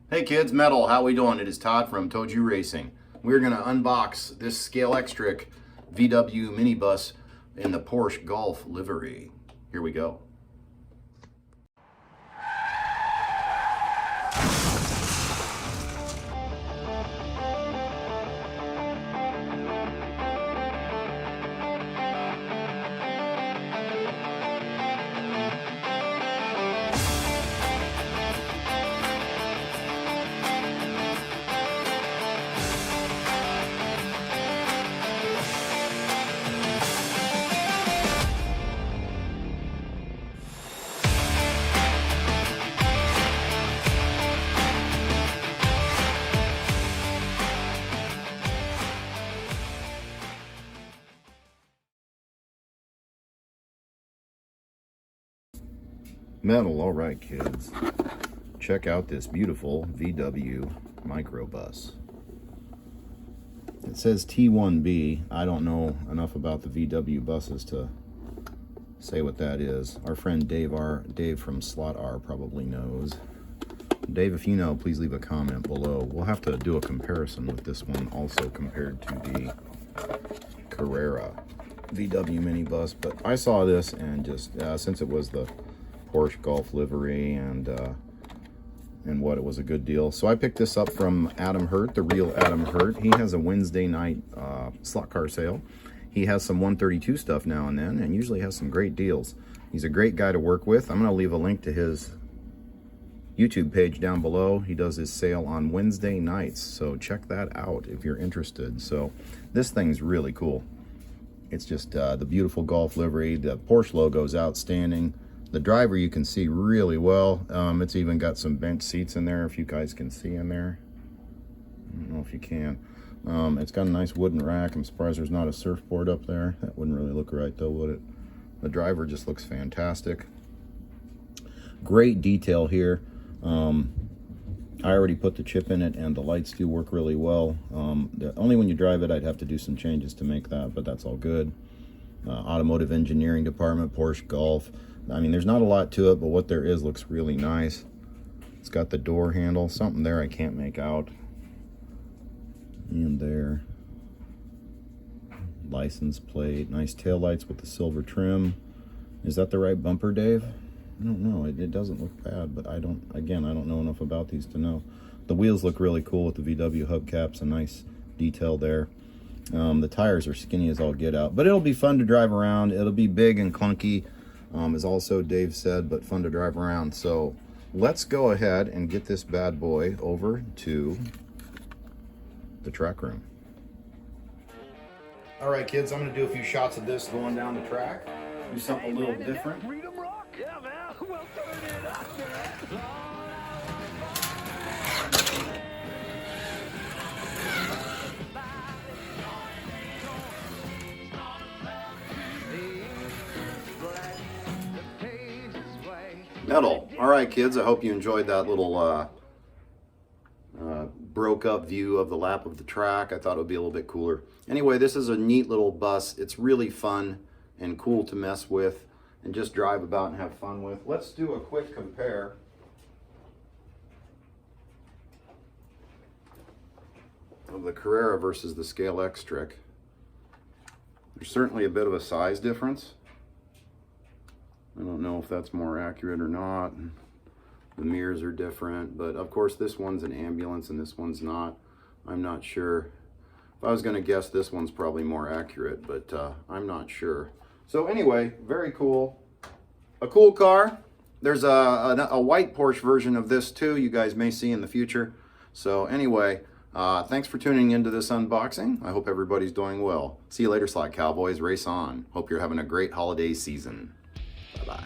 Hey kids, Metal, how we doing? It is Todd from ToJu Racing. We're going to unbox this ScaleXtric VW minibus in the Porsche Gulf livery. Here we go. Metal, all right kids. Check out this beautiful VW microbus. It says T1B. I don't know enough about the VW buses to say what that is. Our friend Dave from Slot R probably knows. Dave, if you know, please leave a comment below. We'll have to do a comparison with this one also compared to the Carrera VW minibus. But I saw this and just, since it was the Porsche Gulf livery and what, it was a good deal. So I picked this up from Adam Hurte, the real Adam Hurte. He has a Wednesday night slot car sale. He has some 132 stuff now and then, and usually has some great deals. He's a great guy to work with. I'm going to leave a link to his YouTube page down below. He does his sale on Wednesday nights, so check that out if you're interested. So this thing's really cool. It's just the beautiful Gulf livery. The Porsche logo is outstanding. The driver you can see really well. It's even got some bench seats in there, if you guys can see in there. I don't know if you can. It's got a nice wooden rack. I'm surprised there's not a surfboard up there. That wouldn't really look right though, would it? The driver just looks fantastic. Great detail here. I already put the chip in it and the lights do work really well. Only when you drive it I'd have to do some changes to make that, but that's all good. Automotive engineering department, Porsche Gulf. I mean, there's not a lot to it, but what there is looks really nice. It's got the door handle, something there I can't make out. And there. License plate, nice taillights with the silver trim. Is that the right bumper, Dave? I don't know, it doesn't look bad, but I don't know enough about these to know. The wheels look really cool with the VW hubcaps, a nice detail there. The tires are skinny as all get out, but it'll be fun to drive around. It'll be big and clunky, as also Dave said, but fun to drive around. So let's go ahead and get this bad boy over to the track room. All right, kids, I'm going to do a few shots of this going down the track. Do something a little different. Yeah, man. Well, turn it up, man. Metal. All right, kids, I hope you enjoyed that little broke up view of the lap of the track. I thought it would be a little bit cooler. Anyway, this is a neat little bus. It's really fun and cool to mess with and just drive about and have fun with. Let's do a quick compare. Of the Carrera versus the ScaleXtric. There's certainly a bit of a size difference. I don't know if that's more accurate or not. The mirrors are different, but of course this one's an ambulance and this one's not. I'm not sure. If I was going to guess, this one's probably more accurate, but I'm not sure. So anyway, very cool. A cool car. There's a white Porsche version of this too, you guys may see in the future. So anyway, thanks for tuning into this unboxing. I hope everybody's doing well. See you later, Slot Cowboys. Race on. Hope you're having a great holiday season. Bye-bye.